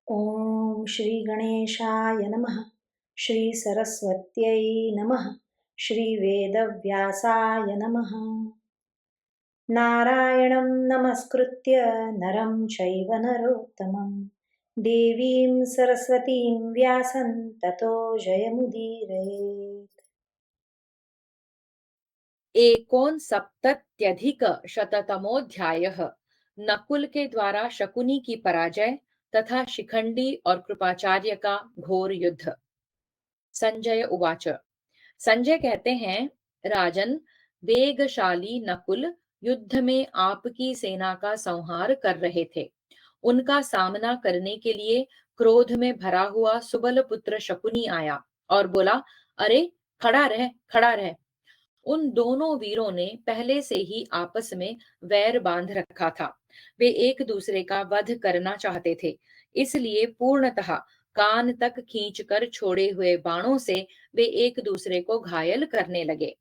ॐ श्रीगणेशाय नमः। श्रीसरस्वत्यै नमः। श्रीवेदव्यासाय नमः। नारायणं नमस्कृत्य नरं चैव नरोत्तमं देवीं सरस्वतीं व्यासं ततो जयमुदीरयेत्। एकोनसप्तत्यधिकशततमोऽध्यायः। नकुल के द्वारा शकुनी की पराजय तथा शिखंडी और कृपाचार्य का घोर युद्ध। संजय उवाच। संजय कहते हैं, राजन, वेगशाली नकुल युद्ध में आपकी सेना का संहार कर रहे थे। उनका सामना करने के लिए क्रोध में भरा हुआ सुबल पुत्र शकुनी आया और बोला, अरे खड़ा रह, खड़ा रह। उन दोनों वीरों ने पहले से ही आपस में वैर बांध रखा था। वे एक दूसरे का वध करना चाहते थे, इसलिए पूर्णतः कान तक खींचकर छोड़े हुए बाणों से वे एक दूसरे को घायल करने लगे।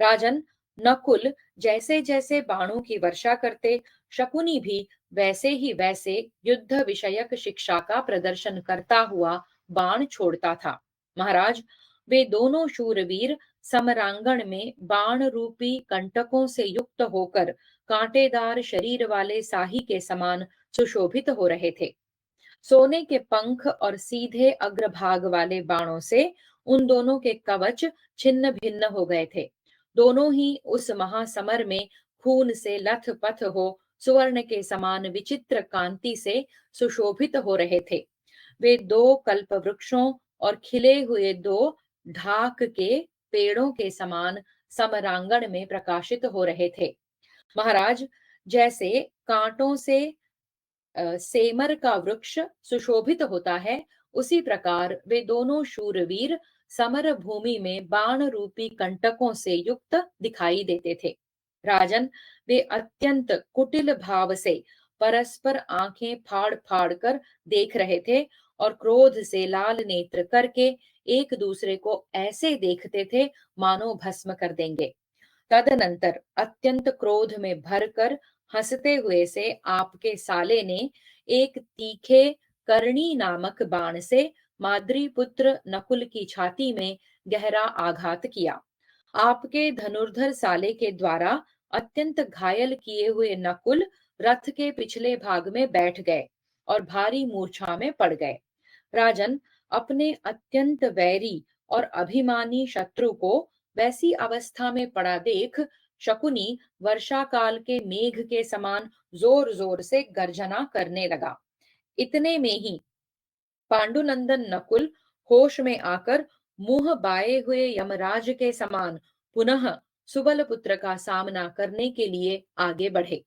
राजन, नकुल जैसे जैसे बाणों की वर्षा करते, शकुनी भी वैसे ही वैसे युद्ध विषयक शिक्षा का प्रदर्शन करता हुआ बाण छोड़ता था। महाराज, वे दोनों शूरवीर समरांगण में बाण रूपी कंटकों से युक्त होकर कांटेदार शरीर वाले साही के समान सुशोभित हो रहे थे। सोने के पंख और सीधे अग्रभाग वाले बाणों से उन दोनों के कवच छिन्न भिन्न हो गए थे। दोनों ही उस महासमर में खून से लथपथ हो सुवर्ण के समान विचित्र कांति से सुशोभित हो रहे थे। वे दो कल्प वृक्षों और खिले हुए दो ढाक के पेड़ों के समान समरांगण में प्रकाशित हो रहे थे। महाराज, जैसे कांटों से सेमर का वृक्ष सुशोभित होता है, उसी प्रकार वे दोनों शूरवीर समर भूमि में बाण रूपी कंटकों से युक्त दिखाई देते थे। राजन, वे अत्यंत कुटिल भाव से परस्पर आंखें फाड़ फाड़ कर देख रहे थे और क्रोध से लाल नेत्र करके एक दूसरे को ऐसे देखते थे मानो भस्म कर देंगे। तदनंतर अत्यंत क्रोध में भरकर हंसते हुए से आपके साले ने एक तीखे करणी नामक बाण से माद्री पुत्र नकुल की छाती में गहरा आघात किया। आपके धनुर्धर साले के द्वारा अत्यंत घायल किए हुए नकुल रथ के पिछले भाग में बैठ गए और भारी मूर्छा में पड़ गए। राजन, अपने अत्यंत वैरी और अभिमानी शत्रु को वैसी अवस्था में पड़ा देख शकुनी वर्षा काल के मेघ के समान जोर जोर से गर्जना करने लगा। इतने में ही पांडुनंदन नकुल होश में आकर मुंह बाए हुए यमराज के समान पुनः सुबल पुत्र का सामना करने के लिए आगे बढ़े।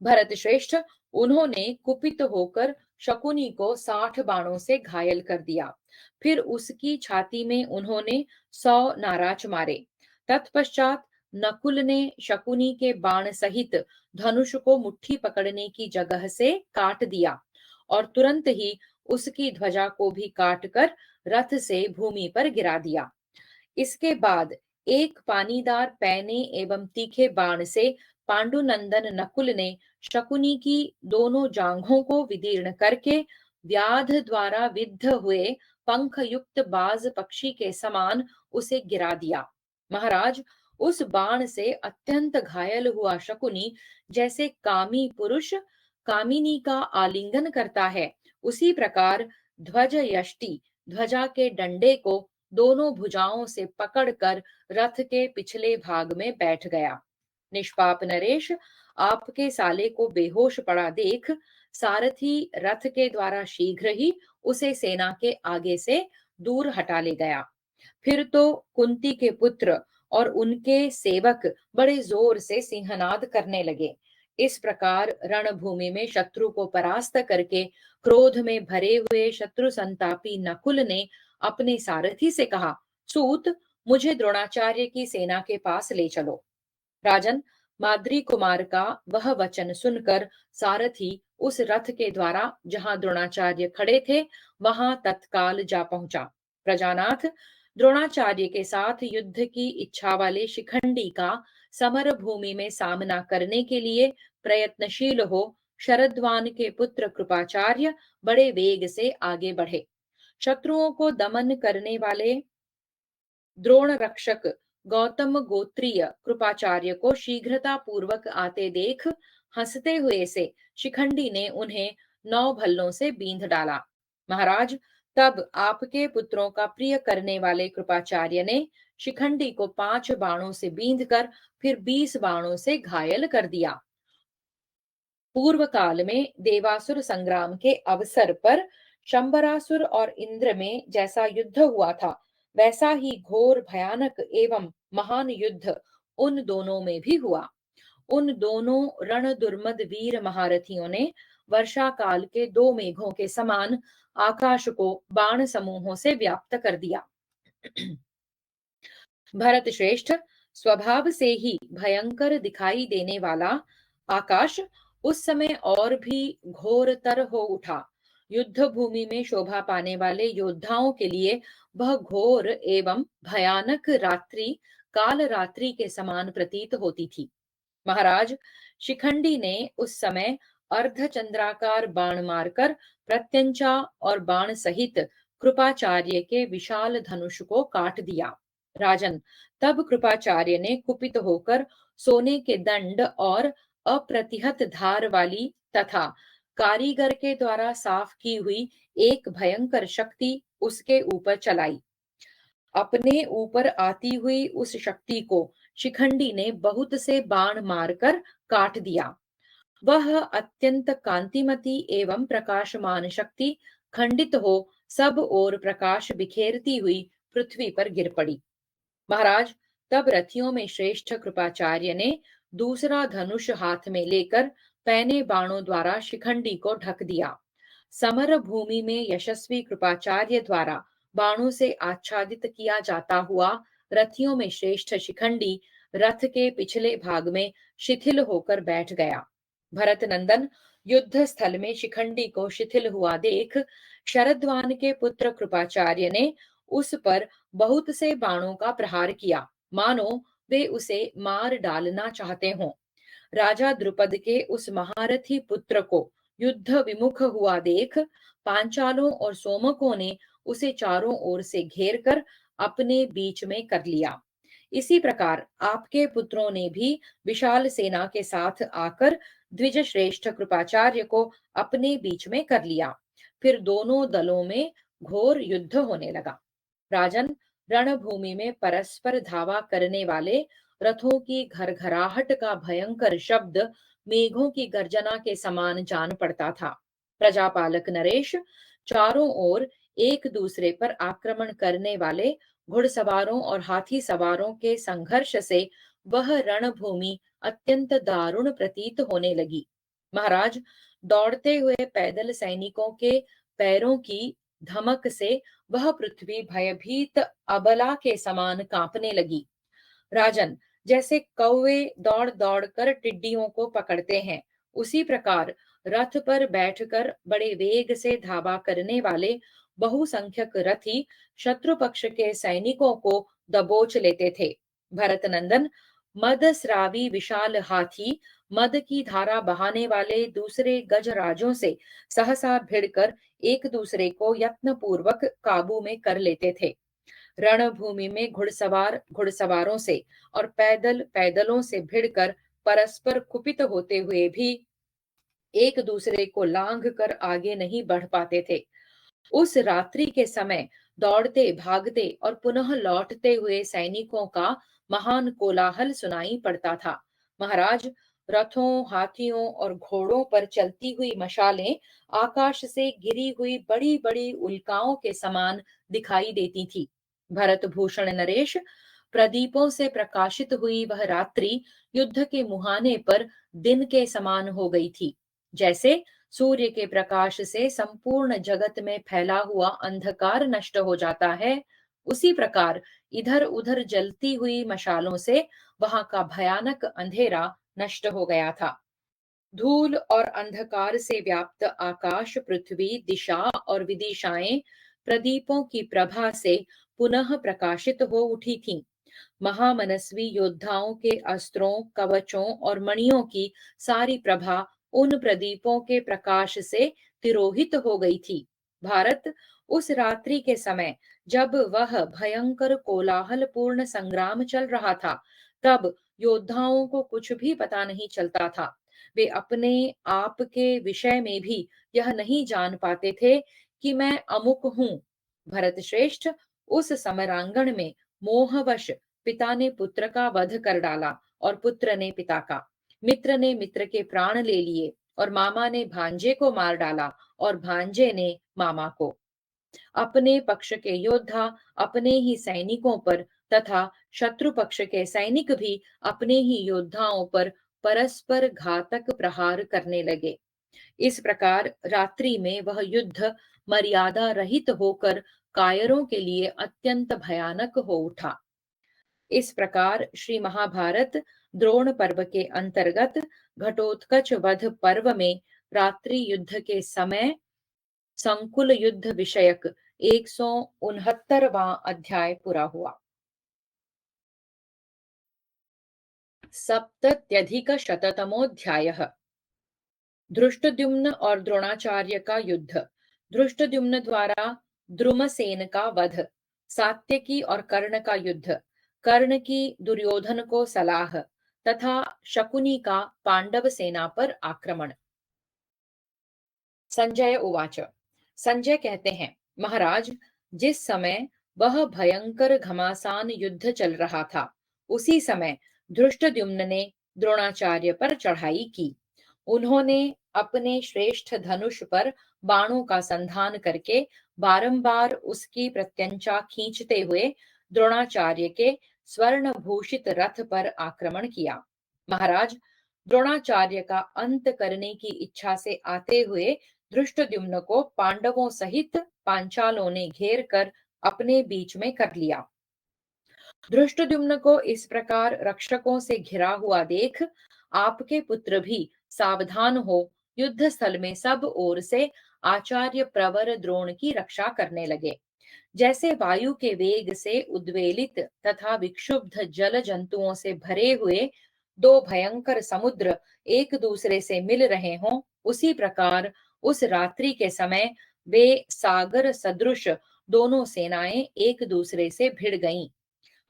भरत श्रेष्ठ, उन्होंने कुपित होकर शकुनी को 60 बाणों से घायल कर दिया। फिर उसकी छाती में उन्होंने 100 नाराच मारे। तत्पश्चात नकुल ने शकुनी के बाण सहित धनुष को मुट्ठी पकड़ने की जगह से काट दिया और तुरंत ही उसकी ध्वजा को भी काटकर रथ से भूमि पर गिरा दिया। इसके बाद एक पानीदार पैने एवं तीखे बाण से पांडुनंदन नकुल ने शकुनी की दोनों जांघों को विदीर्ण करके व्याध द्वारा विद्ध हुए पंख युक्त बाज पक्षी के समान उसे गिरा दिया। महाराज, उस बाण से अत्यंत घायल हुआ शकुनी जैसे कामी पुरुष कामिनी का आलिंगन करता है, उसी प्रकार ध्वज यष्टि ध्वजा के डंडे को दोनों भुजाओं से पकड़कर रथ के पिछले भाग में बैठ गया। निष्पाप नरेश, आपके साले को बेहोश पड़ा देख सारथी रथ के द्वारा शीघ्र ही उसे सेना के आगे से दूर हटा ले गया। फिर तो कुंती के पुत्र और उनके सेवक बड़े जोर से सिंहनाद करने लगे। इस प्रकार रणभूमि में शत्रु को परास्त करके क्रोध में भरे हुए शत्रु संतापी नकुल ने अपने सारथी से कहा, सूत, मुझे द्रोणाचार्य की सेना के पास ले चलो। राजन, माद्री कुमार का वह वचन सुनकर सारथी उस रथ के द्वारा जहां द्रोणाचार्य खड़े थे वहां तत्काल जा पहुंचा। प्रजानाथ, द्रोणाचार्य के साथ युद्ध की इच्छा वाले शिखंडी का समर भूमि में सामना करने के लिए प्रयत्नशील हो शरद्वान के पुत्र कृपाचार्य बड़े वेग से आगे बढ़े। शत्रुओं को दमन करने वाले द्रोण रक्षक गौतम गोत्रीय कृपाचार्य को शीघ्रता पूर्वक आते देख हंसते हुए से शिखंडी ने उन्हें 9 भल्लों से बींध डाला। महाराज, तब आपके पुत्रों का प्रिय करने वाले कृपाचार्य ने शिखंडी को 5 बाणों से बींध कर फिर 20 बाणों से घायल कर दिया। पूर्व काल में देवासुर संग्राम के अवसर पर शंबरासुर और इंद्र में जैसा युद्ध हुआ था, वैसा ही घोर भयानक एवं महान युद्ध उन दोनों में भी हुआ। उन दोनों रण दुर्मद वीर महारथियों ने वर्षा काल के 2 मेघों के समान आकाश को बाण समूहों से व्याप्त कर दिया। भरत श्रेष्ठ, स्वभाव से ही भयंकर दिखाई देने वाला आकाश उस समय और भी घोरतर हो उठा। युद्ध भूमि में शोभा पाने वाले योद्धाओं के लिए वह घोर एवं भयानक रात्रि काल रात्रि के समान प्रतीत होती थी। महाराज, शिखंडी ने उस समय अर्धचंद्राकार बाण मारकर प्रत्यंचा और बाण सहित कृपाचार्य के विशाल धनुष को काट दिया। राजन, तब कृपाचार्य ने कुपित होकर सोने के दंड और अप्रतिहत धार वाली तथा कारीगर के द्वारा साफ की हुई एक भयंकर शक्ति उसके ऊपर चलाई। अपने ऊपर आती हुई उस शक्ति को शिखंडी ने बहुत से बाण मारकर काट दिया। वह अत्यंत कांतिमती एवं प्रकाशमान शक्ति खंडित हो सब ओर प्रकाश बिखेरती हुई पृथ्वी पर गिर पड़ी। महाराज, तब रथियों में श्रेष्ठ कृपाचार्य ने दूसरा धनुष हाथ में लेकर पैने बाणों द्वारा शिखंडी को ढक दिया। समर भूमि में यशस्वी कृपाचार्य द्वारा बाणों से आच्छादित किया जाता हुआ रथियों में श्रेष्ठ शिखंडी रथ के पिछले भाग में शिथिल होकर बैठ गया। भरत नंदन, युद्ध स्थल में शिखंडी को शिथिल हुआ देख शरद्वान के पुत्र कृपाचार्य ने उस पर बहुत से बाणों का प्रहार किया, मानो वे उसे मार डालना चाहते हों। राजा द्रुपद के उस महारथी पुत्र को युद्ध विमुख हुआ देख पांचालों और सोमकों ने उसे चारों ओर से घेर कर अपने बीच में कर लिया। इसी प्रकार आपके पुत्रों ने भी विशाल सेना के साथ आकर द्विज श्रेष्ठ कृपाचार्य को अपने बीच में कर लिया। फिर दोनों दलों में घोर युद्ध होने लगा। राजन, रणभूमि में परस्पर धावा करने वाले रथों की घरघराहट का भयंकर शब्द मेघों की गर्जना के समान जान पड़ता था। प्रजापालक नरेश, चारों ओर एक दूसरे पर आक्रमण करने वाले घुड़सवारों और हाथी सवारों के संघर्ष से वह रणभूमि अत्यंत दारुण प्रतीत होने लगी। महाराज, दौड़ते हुए पैदल सैनिकों के पैरों की धमक से वह पृथ्वी भयभीत अबला के समान कांपने लगी। राजन, जैसे कौवे दौड़ दौड़ कर टिड्डियों को पकड़ते हैं, उसी प्रकार रथ पर बैठकर बड़े वेग से धावा करने वाले बहुसंख्यक रथी शत्रु पक्ष के सैनिकों को दबोच लेते थे। भरत नंदन, मदस्रावी विशाल हाथी मद की धारा बहाने वाले दूसरे गजराजों से सहसा भिड़कर एक दूसरे को यत्न पूर्वक काबू में कर लेते थे। रणभूमि में घुड़सवार घुड़सवारों से और पैदल पैदलों से भिड़कर परस्पर कुपित होते हुए भी एक दूसरे को लांघ कर आगे नहीं बढ़ पाते थे। उस रात्रि के समय दौड़ते भागते और पुनः लौटते हुए सैनिकों का महान कोलाहल सुनाई पड़ता था। महाराज, रथों हाथियों और घोड़ों पर चलती हुई मशालें आकाश से गिरी हुई बड़ी बड़ी उल्काओं के समान दिखाई देती थी। भरत भूषण नरेश, प्रदीपों से प्रकाशित हुई वह रात्रि युद्ध के मुहाने पर दिन के समान हो गई थी। जैसे सूर्य के प्रकाश से संपूर्ण जगत में फैला हुआ अंधकार नष्ट हो जाता है, उसी प्रकार इधर उधर जलती हुई मशालों से वहां का भयानक अंधेरा नष्ट हो गया था। धूल और अंधकार से व्याप्त आकाश, पृथ्वी, दिशा और विदिशाएं प्रदीपों की प्रभा से पुनः प्रकाशित हो उठी थीं। महामनस्वी योद्धाओं के अस्त्रों, कवचों और मणियों की सारी प्रभा उन प्रदीपों के प्रकाश से तिरोहित हो गई थी। भारत उस रात्रि के समय जब वह भयंकर कोलाहलपूर्ण संग्राम चल रहा था, तब योद्धाओं को कुछ भी पता नहीं चलता था। वे अपने आप के विषय में भी यह नहीं जान पाते थे कि मैं अमुक हूँ। भरत श्रेष्ठ उस समरांगण में मोहवश पिता ने पुत्र का वध कर डाला और पुत्र ने पिता का, मित्र ने मित्र के प्राण ले लिए और मामा ने भांजे को मार डाला और भांजे ने मामा को। अपने पक्ष के योद्धा अपने ही सैनिकों पर तथा शत्रु पक्ष के सैनिक भी अपने ही योद्धाओं पर परस्पर घातक प्रहार करने लगे। इस प्रकार रात्रि में वह युद्ध मर्यादा रहित होकर कायरों के लिए अत्यंत भयानक हो उठा। इस प्रकार श्री महाभारत द्रोण पर्व के अंतर्गत घटोत्कच वध पर्व में रात्रि युद्ध के समय संकुल युद्ध विषयक 169वां अध्याय पूरा हुआ। सप्तत्यधिकशततमोऽध्यायः। धृष्टद्युम्न और द्रोणाचार्य का युद्ध। धृष्टद्युम्न द्वारा द्रुमसेन का वध। सात्यकी और कर्ण का युद्ध। कर्ण की दुर्योधन को सलाह तथा शकुनी का पांडव सेना पर आक्रमण। संजय उवाच। संजय कहते हैं, महाराज, जिस समय वह भयंकर घमासान युद्ध चल रहा था, उसी समय धृष्टद्युम्न ने द्रोणाचार्य पर चढ़ाई की। उन्होंने अपने श्रेष्ठ धनुष पर बाणों का संधान करके बारंबार उसकी प्रत्यंचा खींचते हुए द्रोणाचार्य के स्वर्ण भूषित रथ पर आक्रमण किया। महाराज, द्रोणाचार्य का अंत करने की इच्छा से आते हुए धृष्टद्युम्न को पांडवों सहित पांचालों ने घेर कर अपने बीच में कर लिया। धृष्टद्युम्न को इस प्रकार रक्षकों से घिरा हुआ देख आपके पुत्र भी सावधान हो युद्ध स्थल में सब ओर से आचार्य प्रवर द्रोण की रक्षा करने लगे। जैसे वायु के वेग से उद्वेलित तथा विक्षुब्ध जल जंतुओं से भरे हुए दो भयंकर समुद्र एक दूसरे से मिल रहे हों, उसी प्रकार उस रात्रि के समय वे सागर सदृश दोनों सेनाएं एक दूसरे से भिड़ गईं।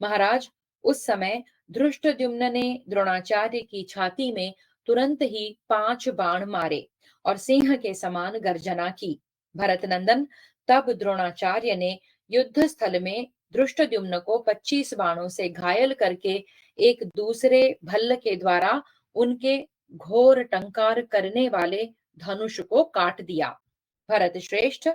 महाराज, उस समय धृष्टद्युम्न ने द्रोणाचार्य की छाती में तुरंत ही 5 बाण मारे और सिंह के समान गर्जना की। भरत नंदन, तब द्रोणाचार्य ने युद्ध स्थल में धृष्टद्युम्न को 25 बाणों से घायल करके एक दूसरे भल्ल के द्वारा उनके घोर टंकार करने वाले धनुष को काट दिया। भरत श्रेष्ठ,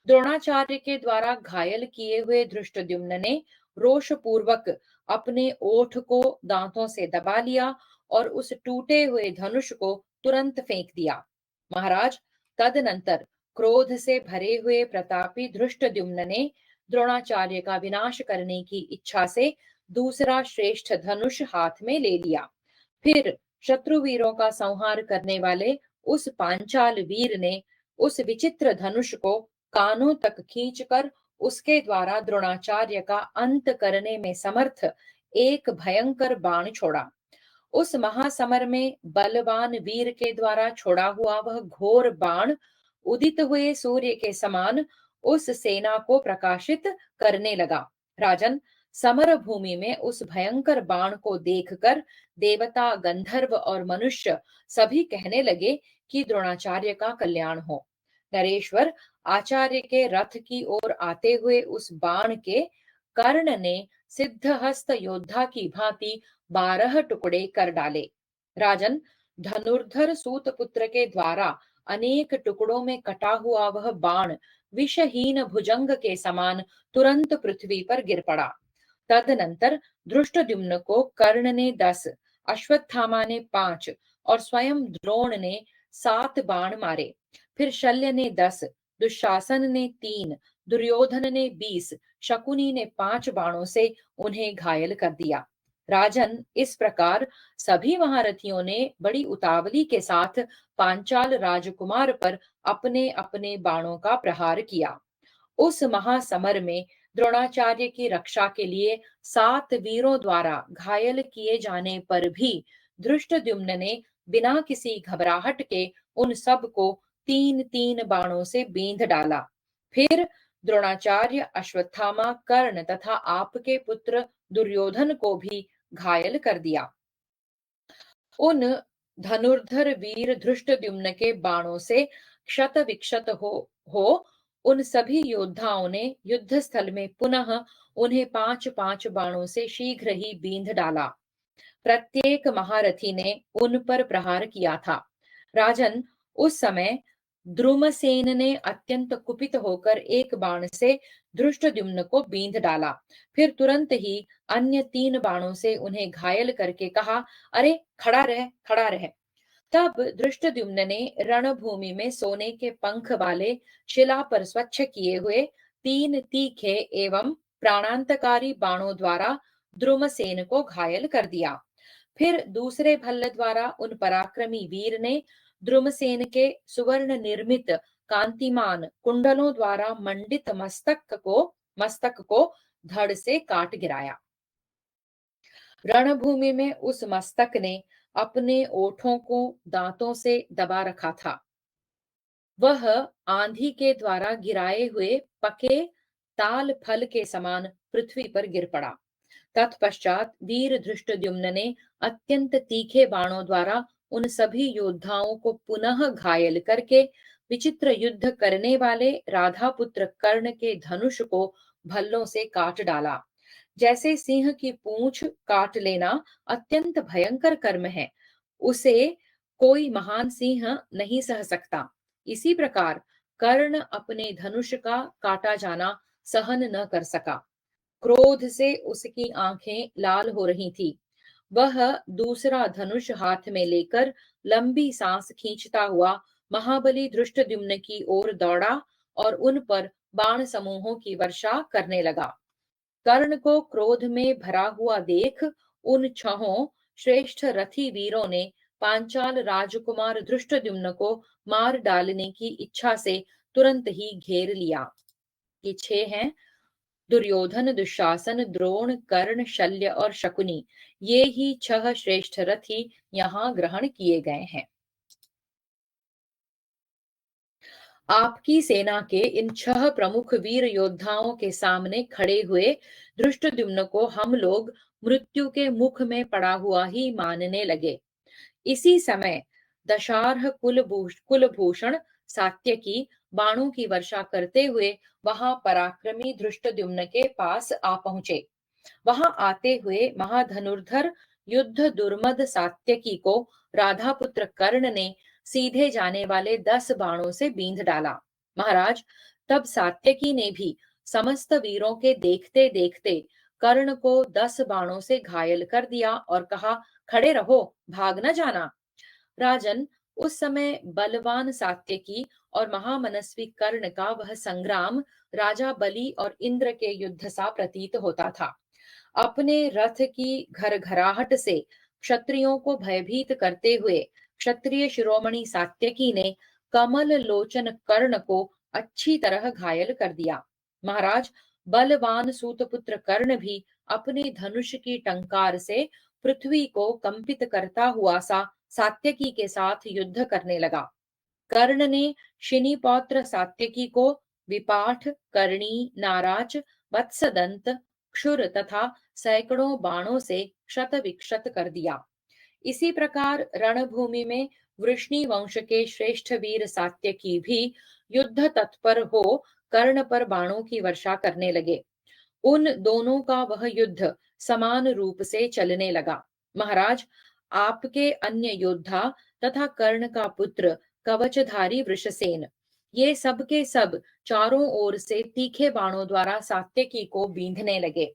द्रोणाचार्य के द्वारा घायल किए हुए धृष्टद्युम्न ने रोष पूर्वक अपने ओठ को दांतों से दबा लिया और उस टूटे हुए धनुष को तुरंत फेंक दिया। महाराज, तदनंतर क्रोध से भरे हुए प्रतापी धृष्टद्युम्न ने द्रोणाचार्य का विनाश करने की इच्छा से दूसरा श्रेष्ठ धनुष हाथ में ले लिया। फिर शत्रुवीरों का संहार करने वाले उस पांचाल वीर ने उस विचित्र धनुष को कानों तक खींचकर उसके द्वारा द्रोणाचार्य का अंत करने में समर्थ एक भयंकर बाण छोड़ा। उस महासमर में बलवान वीर के द्वारा छोड़ा हुआ वह घोर बाण उदित हुए सूर्य के समान उस सेना को प्रकाशित करने लगा। राजन, समर भूमि में उस भयंकर बाण को देखकर देवता, गंधर्व और मनुष्य सभी कहने लगे कि द्रोणाचार्य का कल्याण हो। नरेश्वर, आचार्य के रथ की ओर आते हुए उस बाण के कर्ण ने सिद्धहस्त योद्धा की भांति 12 टुकड़े कर डाले। राजन, धनुर्धर सूत पुत्र के द्वारा अनेक टुकड़ों में कटा हुआ वह बाण विषहीन भुजंग के समान तुरंत पृथ्वी पर गिर पड़ा। तदनंतर धृष्टद्युम्न को कर्ण ने 10, अश्वत्थामा ने 5 और स्वयं द्रोण ने 7 बाण मारे। फिर शल्य ने 10, दुशासन ने 3, दुर्योधन ने 20, शकुनी ने 5 बाणों से उन्हें घायल कर दिया। राजन, इस प्रकार सभी महारथियों ने बड़ी उतावली के साथ पांचाल राजकुमार पर अपने अपने बाणों का प्रहार किया। उस महासमर में द्रोणाचार्य की रक्षा के लिए 7 वीरों द्वारा घायल किए जाने पर भी धृष्टद्युम्न ने बिना किसी घबराहट के उन सब को 3-3 बाणों से बींध डाला। फिर द्रोणाचार्य, अश्वत्थामा, कर्ण तथा आपके पुत्र दुर्योधन को भी घायल कर दिया। उन धनुर्धर वीर धृष्टद्युम्न के बाणों से क्षत विक्षत हो उन सभी योद्धाओं ने युद्ध स्थल में पुनः उन्हें 5-5 बाणों से शीघ्र ही बींध डाला। प्रत्येक महारथी ने उन पर प्रहार किया था। राजन, उस समय द्रुमसेन ने अत्यंत कुपित होकर एक बाण से धृष्टद्युम्न को बींध डाला। फिर तुरंत ही अन्य 3 बाणों से उन्हें घायल करके कहा, अरे खड़ा रह, खड़ा रह। तब धृष्टद्युम्न ने रणभूमि में सोने के पंख वाले शिला पर स्वच्छ किए हुए 3 तीखे एवं प्राणांतकारी बाणों द्वारा द्रुमसेन को घायल कर दिया। फिर दूसरे भल्ल द्वारा उन पराक्रमी वीर ने द्रुमसेन के सुवर्ण निर्मित कांतिमान कुंडलों द्वारा मंडित मस्तक को धड़ से काट गिराया। रणभूमि में उस मस्तक ने अपने ओठों को दांतों से दबा रखा था। वह आंधी के द्वारा गिराए हुए पके ताल फल के समान पृथ्वी पर गिर पड़ा। तत्पश्चात वीर धृष्टद्युम्न ने अत्यंत तीखे बाणों द्वारा उन सभी योद्धाओं को पुनः घायल करके विचित्र युद्ध करने वाले राधापुत्र कर्ण के धनुष को भल्लों से काट डाला। जैसे सिंह की पूंछ काट लेना अत्यंत भयंकर कर्म है, उसे कोई महान सिंह नहीं सह सकता। इसी प्रकार कर्ण अपने धनुष का काटा जाना सहन न कर सका। क्रोध से उसकी आंखें लाल हो रही थी। वह दूसरा धनुष हाथ में लेकर लंबी सांस खींचता हुआ महाबली धृष्टद्युम्न की ओर दौड़ा और उन पर बाण समूहों की वर्षा करने लगा। कर्ण को क्रोध में भरा हुआ देख उन छहों श्रेष्ठ रथी वीरों ने पांचाल राजकुमार धृष्टद्युम्न को मार डालने की इच्छा से तुरंत ही घेर लिया। ये 6 हैं: दुर्योधन, दुशासन, द्रोण, कर्ण, शल्य और शकुनी। ये ही 6 श्रेष्ठ रथी यहाँ ग्रहण किए गए हैं। आपकी सेना के इन 6 प्रमुख वीर योद्धाओं के सामने खड़े हुए धृष्टद्युम्न को हम लोग मृत्यु के मुख में पड़ा हुआ ही मानने लगे। इसी समय दशार्ह कुलभूषण सात्यकी बाणों की वर्षा करते हुए वहां पराक्रमी धृष्टद्युम्न के पास आ पहुंचे। वहां आते हुए महाधनुर्धर युद्ध दुर्मद सात्यकी को राधापुत्र कर्ण ने सीधे जाने वाले 10 बाणों से बींध डाला। महाराज, तब सात्यकी ने भी समस्त वीरों के देखते देखते कर्ण को 10 बाणों से घायल कर दिया और कहा, खड़े रहो, भाग न जाना। राजन, उस समय बलवान सात्यकी और महामनस्वी कर्ण का वह संग्राम राजा बलि और इंद्र के युद्ध सा प्रतीत होता था। अपने रथ की घरघराहट से क्षत्रियों को भयभीत करते हुए क्षत्रिय शिरोमणि सात्यकी ने कमल लोचन कर्ण को अच्छी तरह घायल कर दिया। महाराज, बलवान सूतपुत्र कर्ण भी अपने धनुष की टंकार से पृथ्वी को कंपित करता हुआ सा सात्यकी के साथ युद्ध करने लगा। कर्ण ने शिनी पौत्र सात्यकी को विपाठ, करणी, नाराज, वत्सदंत, क्षुर तथा सैकड़ों बाणों से क्षत विक्षत कर दिया। इसी प्रकार रणभूमि में वृष्णि वंश के श्रेष्ठ वीर सात्यकी भी युद्ध तत्पर हो कर्ण पर बाणों की वर्षा करने लगे। उन दोनों का वह युद्ध समान रूप से चलने लगा। महाराज, आपके अन्य योद्धा तथा कर्ण का पुत्र कवचधारी वृषसेन, ये सब के सब चारों ओर से तीखे बाणों द्वारा सात्यकी को बींधने लगे।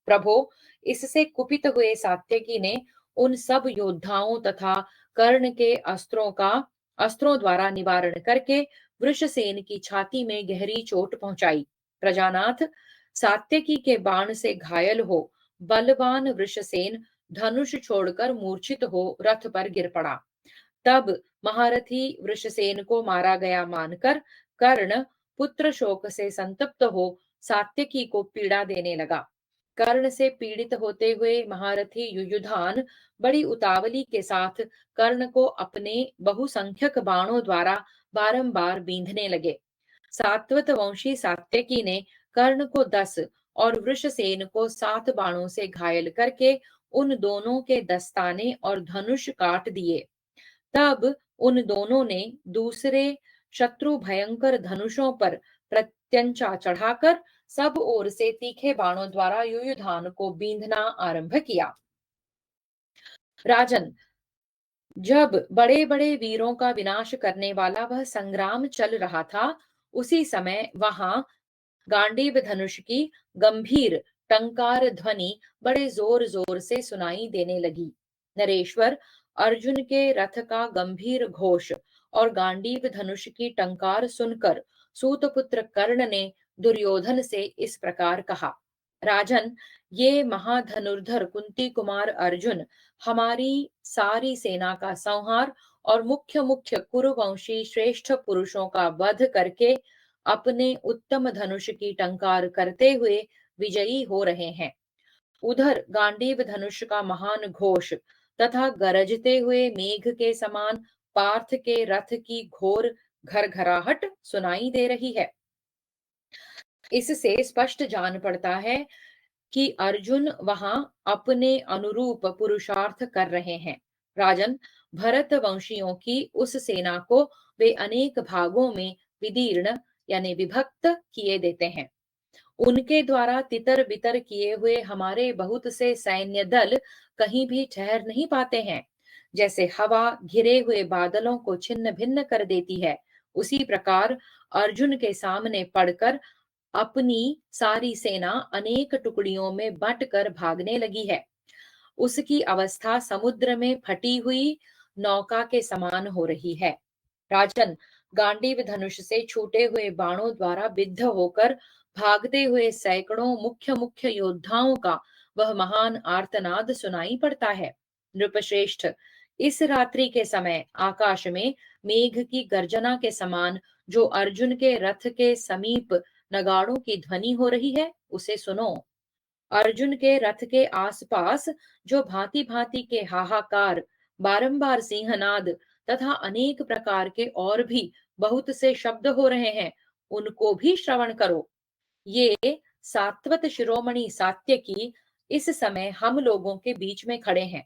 प्रभो, इससे कुपित हुए सात्यकी ने उन सब योद्धाओं तथा कर्ण के अस्त्रों द्वारा निवारण करके वृषसेन की छाती में गहरी चोट पहुंचाई। प्रजानाथ, सात्यकी के बाण से घायल हो बलवान वृषसेन धनुष छोड़कर मूर्छित हो रथ पर गिर पड़ा। तब महारथी वृषसेन को मारा गया मानकर कर्ण पुत्र शोक से संतप्त हो सात्यकी को पीड़ा देने लगा। कर्ण से पीड़ित होते हुए महारथी युयुधान बड़ी उतावली के साथ कर्ण को अपने बहुसंख्यक बाणों द्वारा बारंबार बींधने लगे। सात्वत वंशी सात्यकी ने कर्ण को 10 और वृषसेन को 7 बाणों से घायल करके उन दोनों के दस्ताने और धनुष काट दिए। तब उन दोनों ने दूसरे शत्रु भयंकर धनुषों पर प्रत्यंचा चढ़ाकर सब ओर से तीखे बाणों द्वारा युयुधान को बींधना आरंभ किया। राजन, जब बड़े बड़े वीरों का विनाश करने वाला वह संग्राम चल रहा था, उसी समय वहां गांडीव धनुष की गंभीर टंकार ध्वनि बड़े जोर जोर से सुनाई देने लगी। नरेश्वर, अर्जुन के रथ का गंभीर घोष और गांडीव धनुष की टंकार सुनकर सूतपुत्र कर्ण ने दुर्योधन से इस प्रकार कहा। राजन, ये महाधनुर्धर कुंती कुमार अर्जुन हमारी सारी सेना का संहार और मुख्य मुख्य कुरुवंशी श्रेष्ठ पुरुषों का वध करके अपने उत्तम धनुष की टंकार करते हुए विजयी हो रहे हैं। उधर गांडीव धनुष का महान घोष तथा गरजते हुए मेघ के समान पार्थ के रथ की घोर घरघराहट सुनाई दे रही है। इससे स्पष्ट जान पड़ता है कि अर्जुन वहां अपने अनुरूप पुरुषार्थ कर रहे हैं। राजन, भरत वंशियों की उस सेना को वे अनेक भागों में विदीर्ण यानी विभक्त किए देते हैं। उनके द्वारा तितर बितर किए हुए हमारे बहुत से सैन्य दल कहीं भी ठहर नहीं पाते हैं। जैसे हवा घिरे हुए बादलों को छिन्न भिन्न कर देती है, उसी प्रकार अर्जुन के सामने पड़कर अपनी सारी सेना अनेक टुकड़ियों में बंटकर भागने लगी है। उसकी अवस्था समुद्र में फटी हुई नौका के समान हो रही है। राजन, गांडीव धनुष से छूटे हुए बाणों द्वारा बिद्ध होकर भागते हुए सैकड़ों मुख्य मुख्य योद्धाओं का वह महान आर्तनाद सुनाई पड़ता है। नृपश्रेष्ठ, इस रात्रि के समय आकाश में मेघ की गर्जना के समान जो अर्जुन के रथ के समीप नगाड़ों की ध्वनि हो रही है, उसे सुनो। अर्जुन के रथ के आसपास जो भांति भांति के हाहाकार, बारंबार सिंहनाद तथा अनेक प्रकार के और भी बहुत से शब्द हो रहे हैं, उनको भी श्रवण करो। ये सात्वत शिरोमणि सात्यकी इस समय हम लोगों के बीच में खड़े हैं।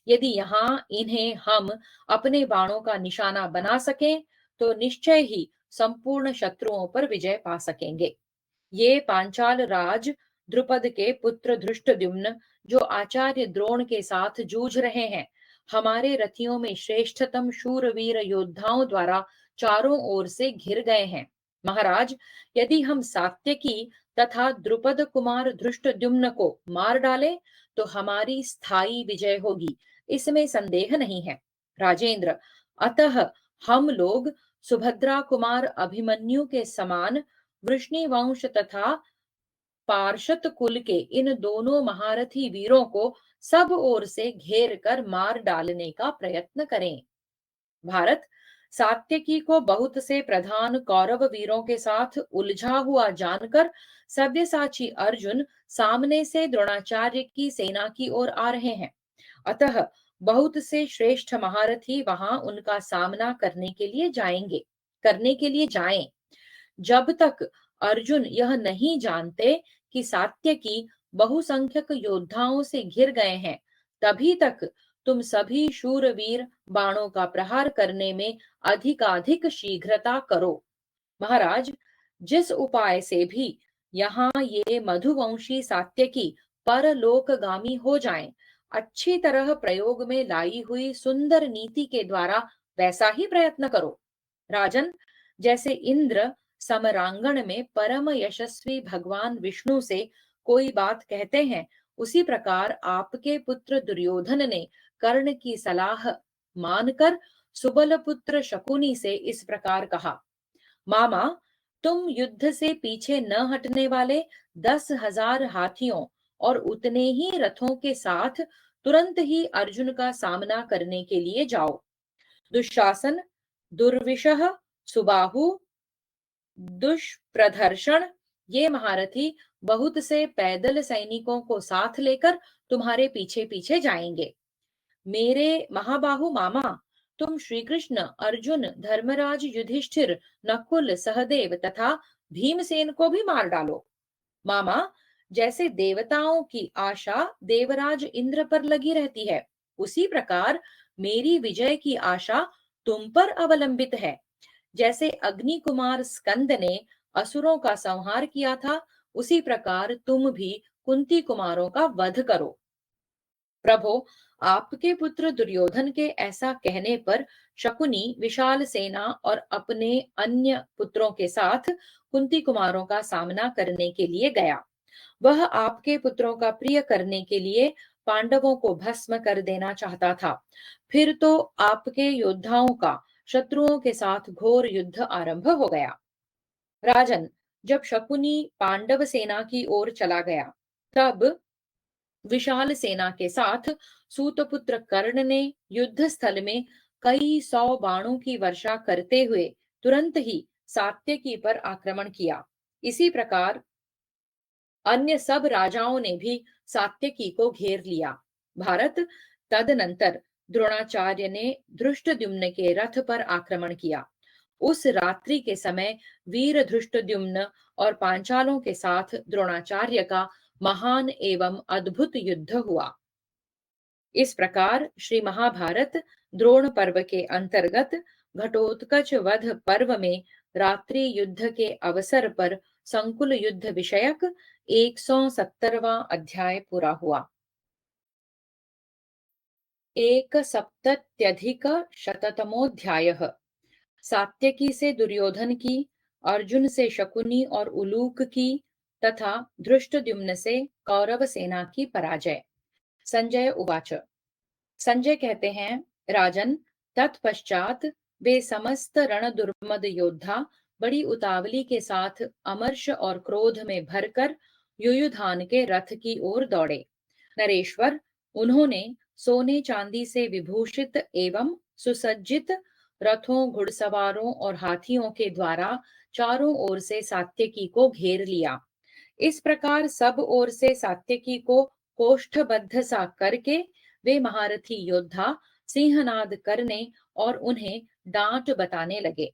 यदि यहाँ इन्हें हम अपने बाणों का निशाना बना सकें, तो निश्चय ही संपूर्ण शत्रुओं पर विजय पा सकेंगे। ये पांचाल राज द्रुपद के पुत्र धृष्टद्युम्न जो आचार्य द्रोण के साथ जूझ रहे हैं, हमारे रथियों में श्रेष्ठतम शूरवीर योद्धाओं द्वारा चारों ओर से घिर गए हैं। महाराज, यदि हम सात्यकी तथा द्रुपद कुमार धृष्टद्युम्न को मार डालें, तो हमारी स्थायी विजय होगी, इसमें संदेह नहीं है। राजेंद्र, अतः हम लोग सुभद्रा कुमार अभिमन्यु के समान वृष्णिवंश तथा पार्षद कुल के इन दोनों महारथी वीरों को सब ओर से घेर कर मार डालने का प्रयत्न करें। भारत, सात्यकी को बहुत से प्रधान कौरव वीरों के साथ उलझा हुआ जानकर सव्यसाची अर्जुन सामने से द्रोणाचार्य की सेना की ओर आ रहे हैं। अतः बहुत से श्रेष्ठ महारथी वहां उनका सामना करने के लिए जाएं। जब तक अर्जुन यह नहीं जानते कि सात्यकी बहुसंख्यक योद्धाओं से घिर गए हैं, तभी तक तुम सभी शूरवीर बाणों का प्रहार करने में अधिकाधिक शीघ्रता करो। महाराज, जिस उपाय से भी यहाँ ये मधुवंशी सात्यकी परलोकगामी हो जाएं, अच्छी तरह प्रयोग में लाई हुई सुंदर नीति के द्वारा वैसा ही प्रयत्न करो। राजन, जैसे इंद्र समरांगण में परम यशस्वी भगवान विष्णु से कोई बात कहते हैं, उसी प्रकार आपके पुत्र दुर्योधन ने कर्ण की सलाह मानकर सुबल पुत्र शकुनी से इस प्रकार कहा। मामा, तुम युद्ध से पीछे न हटने वाले 10,000 हाथियों और उतने ही रथों के साथ तुरंत ही अर्जुन का सामना करने के लिए जाओ। दुशासन, दुर्विशह, सुबाहु, दुष्प्रदर्शन, ये महारथी बहुत से पैदल सैनिकों को साथ लेकर तुम्हारे पीछे पीछे जाएंगे। मेरे महाबाहु मामा, तुम श्री कृष्ण, अर्जुन, धर्मराज, युधिष्ठिर, नकुल, सहदेव तथा भीमसेन को भी मार डालो। मामा, जैसे देवताओं की आशा देवराज इंद्र पर लगी रहती है, उसी प्रकार मेरी विजय की आशा तुम पर अवलंबित है। जैसे अग्नि कुमार स्कंद ने असुरों का संहार किया था, उसी प्रकार तुम भी कुंती कुमारों का वध करो। प्रभो, आपके पुत्र दुर्योधन के ऐसा कहने पर शकुनी विशाल सेना और अपने अन्य पुत्रों के साथ कुंती कुमारों का सामना करने के लिए गया। वह आपके पुत्रों का प्रिय करने के लिए पांडवों को भस्म कर देना चाहता था। फिर तो आपके योद्धाओं का शत्रुओं के साथ घोर युद्ध आरंभ हो गया। राजन, जब शकुनी पांडव सेना की ओर चला गया, तब विशाल सेना के साथ सूतपुत्र कर्ण ने युद्ध स्थल में कई सौ बाणों की वर्षा करते हुए तुरंत ही सात्यकी पर आक्रमण किया। इसी प्रकार अन्य सब राजाओं ने भी सात्यकी को घेर लिया। भारत तदनंतर द्रोणाचार्य ने धृष्टद्युम्न के रथ पर आक्रमण किया। उस रात्रि के समय वीर धृष्टद्युम्न और पांचालों के साथ द्रोणाचार्य का महान एवं अद्भुत युद्ध हुआ। इस प्रकार श्री महाभारत द्रोण पर्व के अंतर्गत घटोत्कच वध पर्व में रात्रि युद्ध के अवसर पर संकुल युद्ध विषयक 170वां अध्याय पूरा हुआ। एक सप्तत्यधिक शततमोध्यायः। सात्यकी से दुर्योधन की, अर्जुन से शकुनी और उलूक की तथा धृष्टद्युम्न से कौरव सेना की पराजय। संजय उवाच। संजय कहते हैं, राजन, तत्पश्चात वे समस्त रण दुर्मद योद्धा बड़ी उतावली के साथ अमर्ष और क्रोध में भरकर युयुधान के रथ की ओर दौड़े। नरेश्वर, उन्होंने सोने चांदी से विभूषित एवं सुसज्जित रथों, घुड़सवारों और हाथियों के द्वारा चारों ओर से सात्यकी को घेर लिया। इस प्रकार सब ओर से सात्यकी को कोष्ठबद्ध सा करके वे महारथी योद्धा सिंहनाद करने और उन्हें डांट बताने लगे।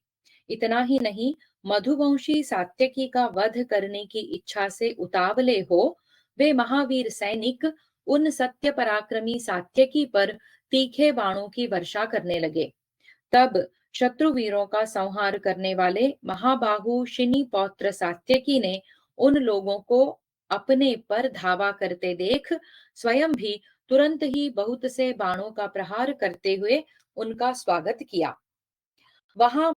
इतना ही नहीं, मधुवंशी सात्यकी का वध करने की इच्छा से उतावले हो वे महावीर सैनिक उन सत्य पराक्रमी सात्यकी पर तीखे बाणों की वर्षा करने लगे। तब शत्रुवीरों का संहार करने वाले महाबाहु शिनी पौत्र सात्यकी ने उन लोगों को अपने पर धावा करते देख स्वयं भी तुरंत ही बहुत से बाणों का प्रहार करते हुए उनका स्वागत किया। वहां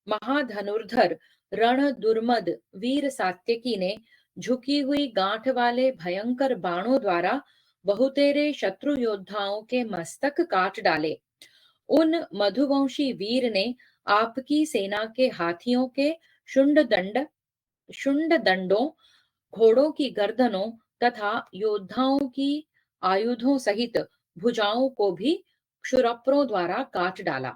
महाधनुर्धर रण दुर्मद वीर सात्यकी ने झुकी हुई गांठ वाले भयंकर बाणों द्वारा बहुतेरे शत्रु योद्धाओं के मस्तक काट डाले। उन मधुवंशी वीर ने आपकी सेना के हाथियों के शुंड दंडों, घोड़ों की गर्दनों तथा योद्धाओं की आयुधों सहित भुजाओं को भी क्षुरप्रों द्वारा काट डाला।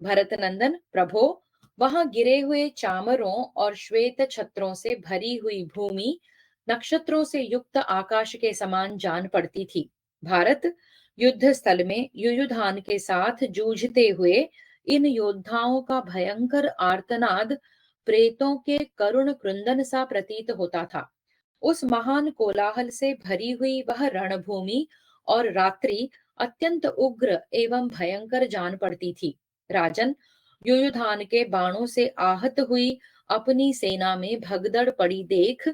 भरत नंदन, प्रभो, वहां गिरे हुए चामरों और श्वेत छत्रों से भरी हुई भूमि नक्षत्रों से युक्त आकाश के समान जान पड़ती थी। भारत, युद्ध स्थल में युयुधान के साथ जूझते हुए इन योद्धाओं का भयंकर आर्तनाद प्रेतों के करुण क्रंदन सा प्रतीत होता था। उस महान कोलाहल से भरी हुई वह रणभूमि और रात्रि अत्यंत उग्र एवं भयंकर जान पड़ती थी। राजन, युयुधान के बाणों से आहत हुई अपनी सेना में भगदड़ पड़ी देख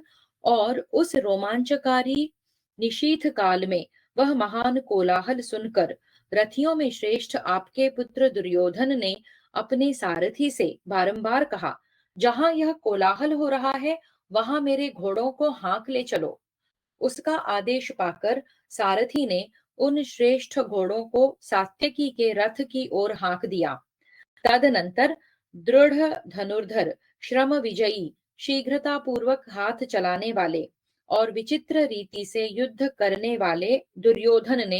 और उस रोमांचकारी निशीथ काल में वह महान कोलाहल सुनकर रथियों में श्रेष्ठ आपके पुत्र दुर्योधन ने अपने सारथी से बारंबार कहा, जहां यह कोलाहल हो रहा है वहां मेरे घोड़ों को हाँक ले चलो। उसका आदेश पाकर सारथी ने उन श्रेष्ठ घोड़ों को सात्यकी के रथ की ओर हाँक दिया। तदनंतर दृढ़ धनुर्धर, श्रम विजयी, शीघ्रता पूर्वक हाथ चलाने वाले और विचित्र रीति से युद्ध करने वाले दुर्योधन ने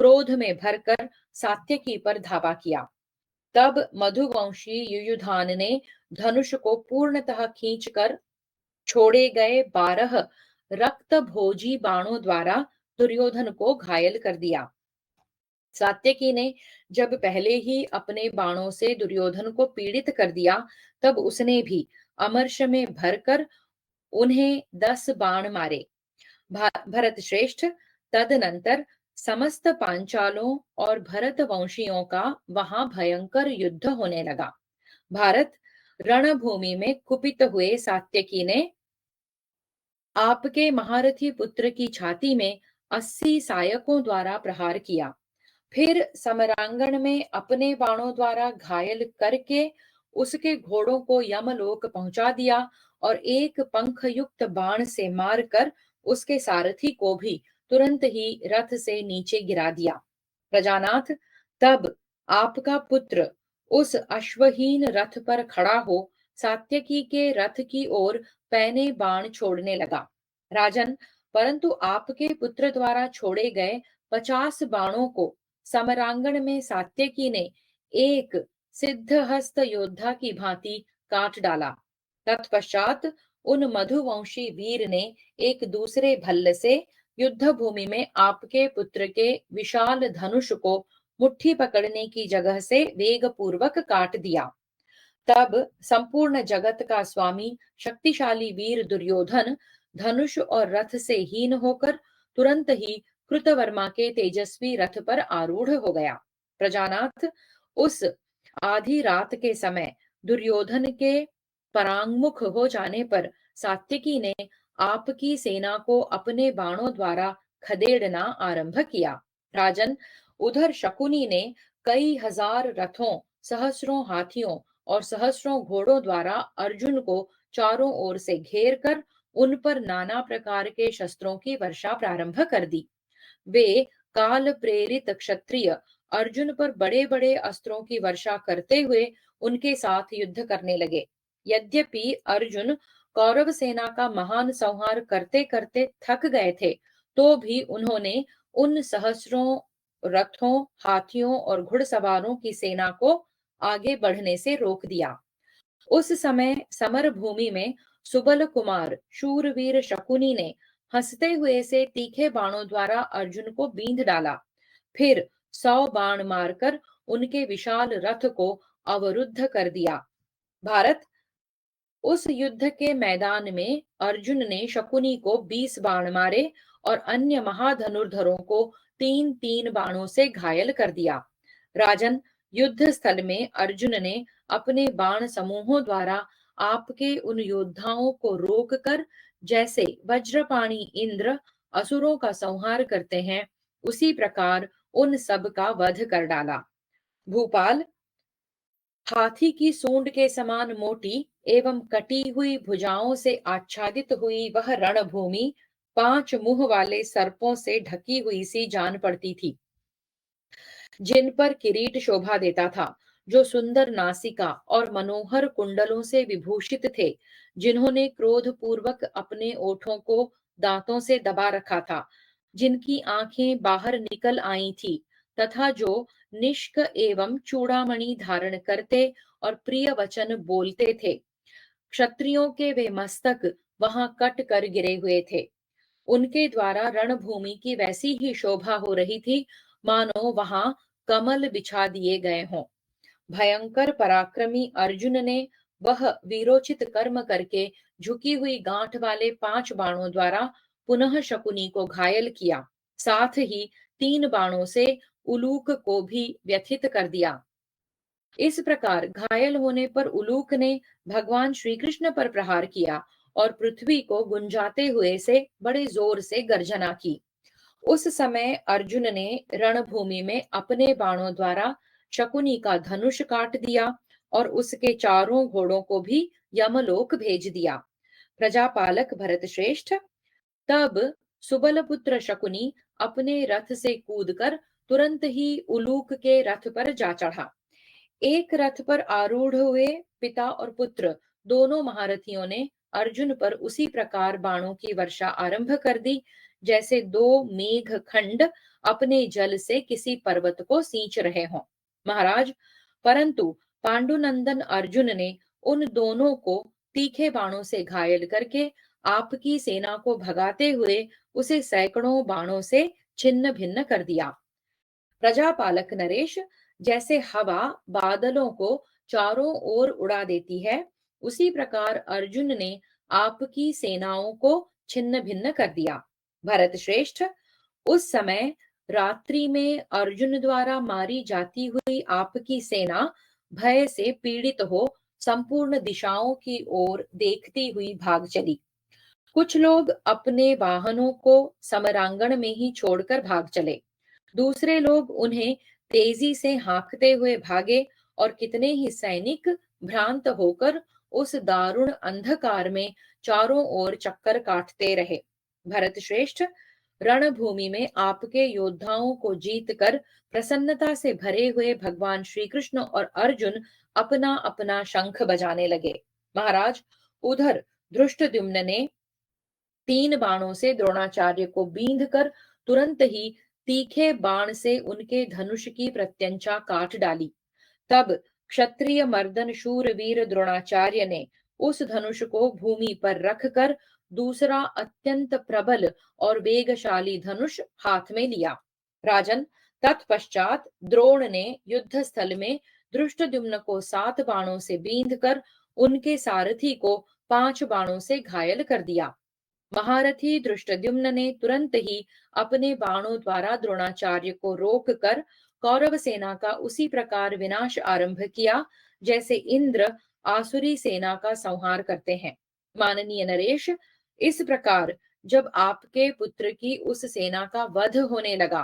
क्रोध में भरकर सात्यकी पर धावा किया। तब मधुवंशी युयुधान ने धनुष को पूर्णतः खींचकर छोड़े गए 12 रक्त भोजी बाणों द्वारा दुर्योधन को घायल कर दिया। सात्यकी ने जब पहले ही अपने बाणों से दुर्योधन को पीड़ित कर दिया, तब उसने भी अमर्ष में भरकर उन्हें 10 बाण मारे। भरत श्रेष्ठ, तदनंतर समस्त पांचालों और भरत वंशियों का वहां भयंकर युद्ध होने लगा। भारत रणभूमि में कुपित हुए सात्यकी ने आपके महारथी पुत्र की छाती में 80 सायकों द्वारा प्रहार किया। फिर समरांगण में अपने बाणों द्वारा घायल करके उसके घोड़ों को यमलोक पहुंचा दिया और एक पंख युक्त बाण से मारकर उसके सारथी को भी तुरंत ही रथ से नीचे गिरा दिया। प्रजानाथ, तब आपका पुत्र उस अश्वहीन रथ पर खड़ा हो सात्यकी के रथ की ओर पैने बाण छोड़ने लगा। राजन, परंतु आपके पुत्र द्वारा छोड़े गए 50 बाणों को समरांगण में सात्यकी ने एक सिद्धहस्त योद्धा की भांति काट डाला। तत्पश्चात उन मधुवंशी वीर ने एक दूसरे भल्ल से युद्ध भूमि में आपके पुत्र के विशाल धनुष को मुट्ठी पकड़ने की जगह से वेग पूर्वक काट दिया। तब संपूर्ण जगत का स्वामी शक्तिशाली वीर दुर्योधन धनुष और रथ से हीन होकर तुरंत ही कृतवर्मा के तेजस्वी रथ पर आरूढ़ हो गया। प्रजानाथ, उस आधी रात के समय दुर्योधन के परांगमुख हो जाने पर सात्यकी ने आपकी सेना को अपने बाणों द्वारा खदेड़ना आरंभ किया। राजन, उधर शकुनी ने कई हजार रथों, सहस्रों हाथियों और सहस्रों घोड़ों द्वारा अर्जुन को चारों ओर से घेर कर उन पर नाना प्रकार के शस्त्रों की वर्षा प्रारंभ कर दी। वे काल प्रेरित क्षत्रिय अर्जुन पर बड़े बड़े अस्त्रों की वर्षा करते हुए उनके साथ युद्ध करने लगे। यद्यपि अर्जुन कौरव सेना का महान संहार करते करते थक गए थे, तो भी उन्होंने उन सहस्रों रथों, हाथियों और घुड़सवारों की सेना को आगे बढ़ने से रोक दिया। उस समय समर भूमि में सुबल कुमार शूरवीर शकुनी ने हंसते हुए से तीखे बाणों द्वारा अर्जुन को बींध डाला। फिर 100 बाण मारकर उनके विशाल रथ को अवरुद्ध कर दिया। भारत, उस युद्ध के मैदान में अर्जुन ने शकुनी को 20 बाण मारे और अन्य महाधनुर्धरों को 3-3 बाणों से घायल कर दिया। राजन, युद्ध स्थल में अर्जुन ने अपने बाण समूहों द्वारा आपके उन योद्धाओं को रोककर, जैसे वज्रपाणी इंद्र असुरों का संहार करते हैं, उसी प्रकार उन सब का वध कर डाला। भूपाल, हाथी की सूंड के समान मोटी एवं कटी हुई भुजाओं से आच्छादित हुई वह रणभूमि 5 मुंह वाले सर्पों से ढकी हुई सी जान पड़ती थी, जिन पर किरीट शोभा देता था, जो सुंदर नासिका और मनोहर कुंडलों से विभूषित थे, जिन्होंने क्रोध पूर्वक अपने ओठों को दांतों से दबा रखा था, जिनकी आंखें बाहर निकल आई थी, तथा जो निष्क एवं चूड़ामणि धारण करते और प्रिय वचन बोलते थे। क्षत्रियों के वे मस्तक वहां कट कर गिरे हुए थे। उनके द्वारा रणभूमि की वैसी ही शोभा हो रही थी, मानो वहां कमल बिछा दिए गए हों। भयंकर पराक्रमी अर्जुन ने वह वीरोचित कर्म करके झुकी हुई गांठ वाले 5 बाणों द्वारा पुनः शकुनी को घायल किया, साथ ही 3 बाणों से उलूक को भी व्यथित कर दिया। इस प्रकार घायल होने पर उलूक ने भगवान श्री कृष्ण पर प्रहार किया और पृथ्वी को गुंजाते हुए से बड़े जोर से गर्जना की। उस समय अर्जुन ने रणभूमि में अपने बाणों द्वारा शकुनी का धनुष काट दिया और उसके चारों घोड़ों को भी यमलोक भेज दिया। प्रजापालक भरत श्रेष्ठ, तब सुबलपुत्र शकुनी अपने रथ से कूदकर तुरंत ही उलूक के रथ पर जा चढ़ा। एक रथ पर आरूढ़ हुए पिता और पुत्र दोनों महारथियों ने अर्जुन पर उसी प्रकार बाणों की वर्षा आरंभ कर दी, जैसे 2 मेघ खंड अपने जल से किसी पर्वत को सींच रहे हों। महाराज, परंतु पांडुनंदन अर्जुन ने उन दोनों को तीखे बाणों से घायल करके आपकी सेना को भगाते हुए उसे सैकड़ों बाणों से छिन्न भिन्न कर दिया। प्रजापालक नरेश, जैसे हवा बादलों को चारों ओर उड़ा देती है, उसी प्रकार अर्जुन ने आपकी सेनाओं को छिन्न भिन्न कर दिया। भरत श्रेष्ठ, उस समय रात्रि में अर्जुन द्वारा मारी जाती हुई आपकी सेना भय से पीड़ित हो संपूर्ण दिशाओं की ओर देखती हुई भाग चली। कुछ लोग अपने वाहनों को समरांगण में ही छोड़कर भाग चले, दूसरे लोग उन्हें तेजी से हाँकते हुए भागे और कितने ही सैनिक भ्रांत होकर उस दारुण अंधकार में चारों ओर चक्कर काटते रहे। भरत श्रेष्ठ, रणभूमि में आपके योद्धाओं को जीतकर प्रसन्नता से भरे हुए भगवान श्री कृष्ण और अर्जुन अपना अपना शंख बजाने लगे। महाराज, उधर धृष्टद्युम्न ने 3 बाणों से द्रोणाचार्य को बींध कर तुरंत ही तीखे बाण से उनके धनुष की प्रत्यंचा काट डाली। तब क्षत्रिय मर्दन शूरवीर द्रोणाचार्य ने उस धनुष को भूमि पर रखकर दूसरा अत्यंत प्रबल और वेगशाली धनुष हाथ में लिया। राजन, तत्पश्चात द्रोण ने युद्ध स्थल में धृष्टद्युम्न को 7 बाणों से बींधकर उनके सारथी को 5 बाणों से घायल कर दिया। महारथी धृष्टद्युम्न ने तुरंत ही अपने बाणों द्वारा द्रोणाचार्य को रोककर कौरव सेना का उसी प्रकार विनाश आरंभ किया जैसे इंद्र आसुरी सेना का संहार करते हैं। माननीय नरेश, इस प्रकार जब आपके पुत्र की उस सेना का वध होने लगा,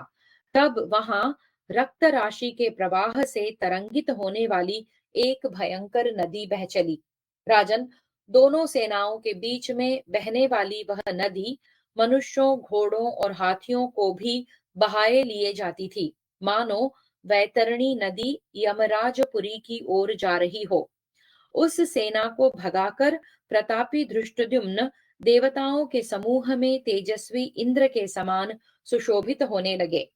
तब वहां रक्त राशि के प्रवाह से तरंगित होने वाली एक भयंकर नदी बह चली। राजन, दोनों सेनाओं के बीच में बहने वाली वह नदी मनुष्यों, घोड़ों और हाथियों को भी बहाए लिए जाती थी, मानो वैतरणी नदी यमराजपुरी की ओर जा रही हो। उस सेना को भगाकर प्रतापी धृष्टद्युम्न देवताओं के समूह में तेजस्वी इंद्र के समान सुशोभित होने लगे।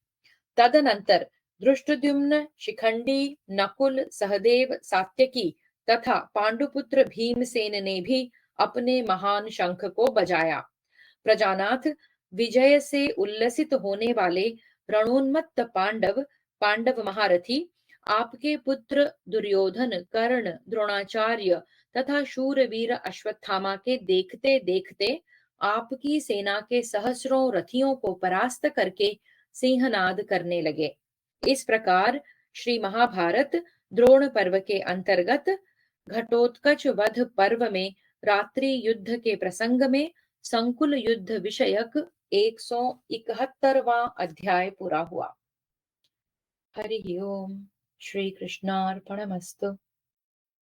तदनंतर धृष्टद्युम्न, शिखंडी, नकुल, सहदेव, सात्यकी तथा पांडुपुत्र भीमसेन ने भी अपने महान शंख को बजाया। प्रजानाथ, विजय से उल्लसित होने वाले रणोन्मत्त पांडव महारथी, आपके पुत्र दुर्योधन, कर्ण, द्रोणाचार्य तथा शूरवीर अश्वत्थामा के देखते देखते आपकी सेना के सहस्रों रथियों को परास्त करके सिंहनाद करने लगे। इस प्रकार श्री महाभारत द्रोण पर्व के अंतर्गत घटोत्कच वध पर्व में रात्रि युद्ध के प्रसंग में संकुल युद्ध विषयक 171वां अध्याय पूरा हुआ। हरि ओम। श्री कृष्णार्पणमस्तु।